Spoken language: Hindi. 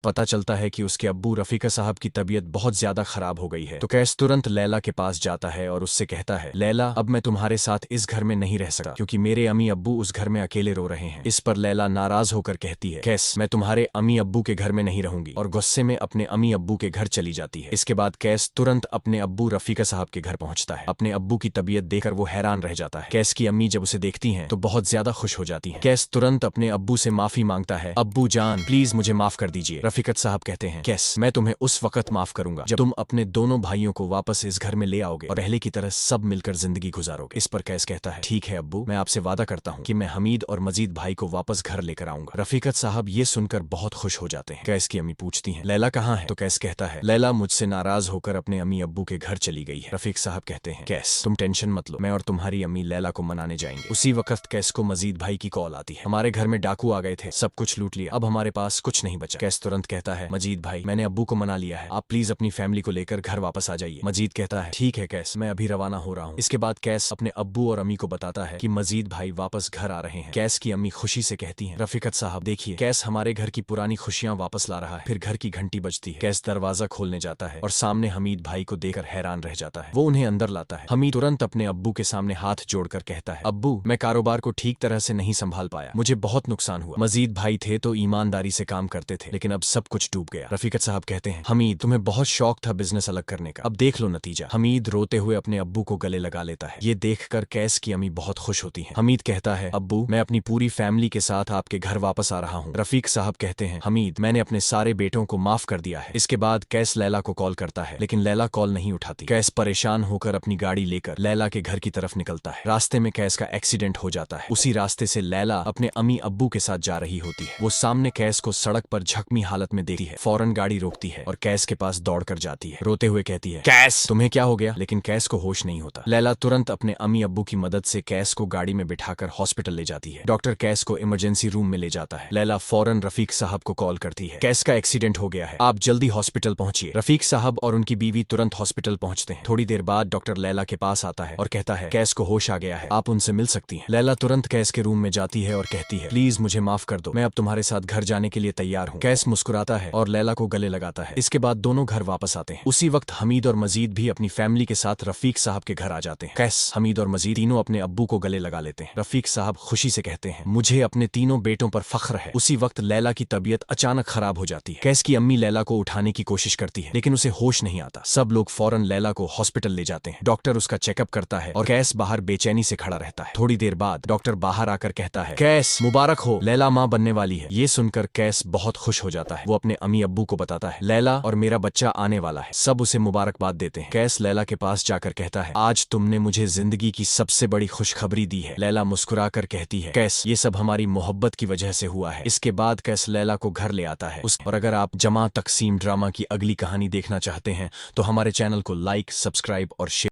पता चलता है कि उसके अब्बू रफीका साहब की तबीयत बहुत ज्यादा खराब हो गई है। तो कैस तुरंत लैला के पास जाता है और उससे कहता है, लैला अब मैं तुम्हारे साथ इस घर में नहीं रह सकता क्योंकि मेरे अम्मी अब्बू उस घर में अकेले रो रहे हैं। इस पर लैला नाराज होकर कहती है, कैस मैं तुम्हारे अम्मी अब्बू के घर में नहीं रहूंगी, और गुस्से में अपने अम्मी अब्बू के घर चली जाती है। इसके बाद कैस तुरंत अपने अब्बू रफीका साहब के घर पहुंचता है। अपने अब्बू की तबीयत देखकर वो हैरान रह जाता है। कैस की अम्मी जब उसे देखती हैं तो बहुत ज्यादा खुश हो जाती हैं। कैस तुरंत अपने अब्बू से माफी मांगता है, अब्बू जान प्लीज मुझे माफ कर दीजिए। रफीकत साहब कहते हैं, कैस मैं तुम्हें उस वक्त माफ करूंगा जब तुम अपने दोनों भाइयों को वापस इस घर में ले आओगे और पहले की तरह सब मिलकर जिंदगी गुजारोगे। इस पर कैस कहता है, ठीक है अब्बू, मैं आपसे वादा करता हूँ कि मैं हमीद और मजीद भाई को वापस घर लेकर आऊंगा। रफीकत साहब ये सुनकर बहुत खुश हो जाते हैं। कैस की अम्मी पूछती हैं, लैला कहाँ है? तो कैस कहता है, लैला मुझसे नाराज होकर अपने अम्मी अब्बू के घर चली गई है। रफीक साहब कहते हैं, कैस तुम टेंशन मत लो, मैं और तुम्हारी अम्मी लैला को मनाने जाएंगे। उसी वक्त कैस को मजीद भाई की कॉल आती है, हमारे घर में डाकू आ गए थे, सब कुछ लूट लिया, अब हमारे पास कुछ नहीं बचा। कैस तुरंत कहता है, मजीद भाई मैंने अब्बू को मना लिया है, आप प्लीज अपनी फैमिली को लेकर घर वापस आ जाइए। मजीद कहता है, ठीक है कैस, मैं अभी रवाना हो रहा हूँ। इसके बाद कैस अपने अब्बू और अम्मी को बताता है कि मजीद भाई वापस घर आ रहे हैं। कैस की अम्मी खुशी से कहती हैं, रफीकत साहब देखिए, कैस हमारे घर की पुरानी खुशियां वापस ला रहा है। फिर घर की घंटी बजती है। कैस दरवाजा खोलने जाता है और सामने हमीद भाई को देखकर हैरान रह जाता है। वो उन्हें अंदर लाता है। हमीद तुरंत अपने अब्बू के सामने हाथ जोड़कर कहता है, अब्बू मैं कारोबार को ठीक तरह से नहीं संभाल पाया, मुझे बहुत नुकसान हुआ। मजीद भाई थे तो ईमानदारी से काम करते थे, लेकिन अब सब कुछ डूब गया। रफीकत साहब कहते हैं, हमीद तुम्हें बहुत शौक था बिजनेस अलग करने का, अब देख लो नतीजा। हमीद रोते हुए अपने अब्बू को गले लगा लेता है। ये देखकर कैस की अम्मी बहुत खुश होती हैं। हमीद कहता है, अब्बू मैं अपनी पूरी फैमिली के साथ आपके घर वापस आ रहा हूँ। रफीक साहब कहते हैं, हमीद मैंने अपने सारे बेटों को माफ कर दिया है। इसके बाद कैस लैला को कॉल करता है, लेकिन लैला कॉल नहीं उठाती। कैस परेशान होकर अपनी गाड़ी लेकर लैला के घर की तरफ निकलता है। रास्ते में कैस का एक्सीडेंट हो जाता है। उसी रास्ते से लैला अपने अम्मी अब्बू के साथ जा रही होती है। वो सामने कैस को सड़क पर जख्मी हालत में देखती है, फौरन गाड़ी रोकती है और कैस के पास दौड़कर जाती है। रोते हुए कहती है, कैस तुम्हें क्या हो गया? लेकिन कैस को होश नहीं होता। लैला तुरंत अपने अम्मी अब्बू की मदद से कैस को गाड़ी में बिठाकर हॉस्पिटल ले जाती है। डॉक्टर कैस को इमरजेंसी रूम में ले जाता है। लैला फौरन रफीक साहब को कॉल करती है, कैस का एक्सीडेंट हो गया है, आप जल्दी हॉस्पिटल पहुंचिए। रफीक साहब और उनकी बीवी तुरंत हॉस्पिटल पहुंचते हैं। थोड़ी देर बाद डॉक्टर लैला के पास आता है और कहता है, कैस को होश आ गया है, आप उनसे मिल सकती हैं। लैला तुरंत कैस के रूम में जाती है और कहती है, प्लीज मुझे माफ कर दो, मैं अब तुम्हारे साथ घर जाने के लिए तैयार हूँ। कैस मुस्कुराता है और लैला को गले लगाता है। इसके बाद दोनों घर वापस आते हैं। उसी वक्त हमीद और मजीद भी अपनी फैमिली के साथ रफीक साहब के घर आ जाते हैं। कैस, हमीद और मजीद तीनों अपने अब्बू को गले लगा लेते हैं। रफीक साहब खुशी से कहते हैं, मुझे अपने तीनों बेटों पर फख्र है। उसी वक्त लैला की तबीयत अचानक खराब हो जाती है। कैस की अम्मी लैला को उठाने की कोशिश करती है, लेकिन उसे होश नहीं आता। सब लोग फौरन लैला को हॉस्पिटल ले जाते हैं। डॉक्टर उसका चेकअप करता है और कैस बाहर बेचैनी से खड़ा रहता है। थोड़ी देर बाद डॉक्टर बाहर आकर कहता है, कैस मुबारक हो, लैला माँ बनने वाली है। ये सुनकर कैस बहुत खुश हो जाता है। वो अपने अम्मी अब्बू को बताता है, लैला और मेरा बच्चा आने वाला है। सब उसे मुबारकबाद देते हैं। कैस लैला के पास जाकर कहता है, आज तुमने मुझे जिंदगी की सबसे बड़ी खुशखबरी दी है। लैला मुस्कुराकर कहती है, कैस ये सब हमारी मोहब्बत की वजह से हुआ है। इसके बाद कैस लैला को घर ले आता है। और अगर आप जमा तकसीम ड्रामा की अगली कहानी देखना चाहते हैं तो हमारे चैनल को लाइक, सब्सक्राइब और शेयर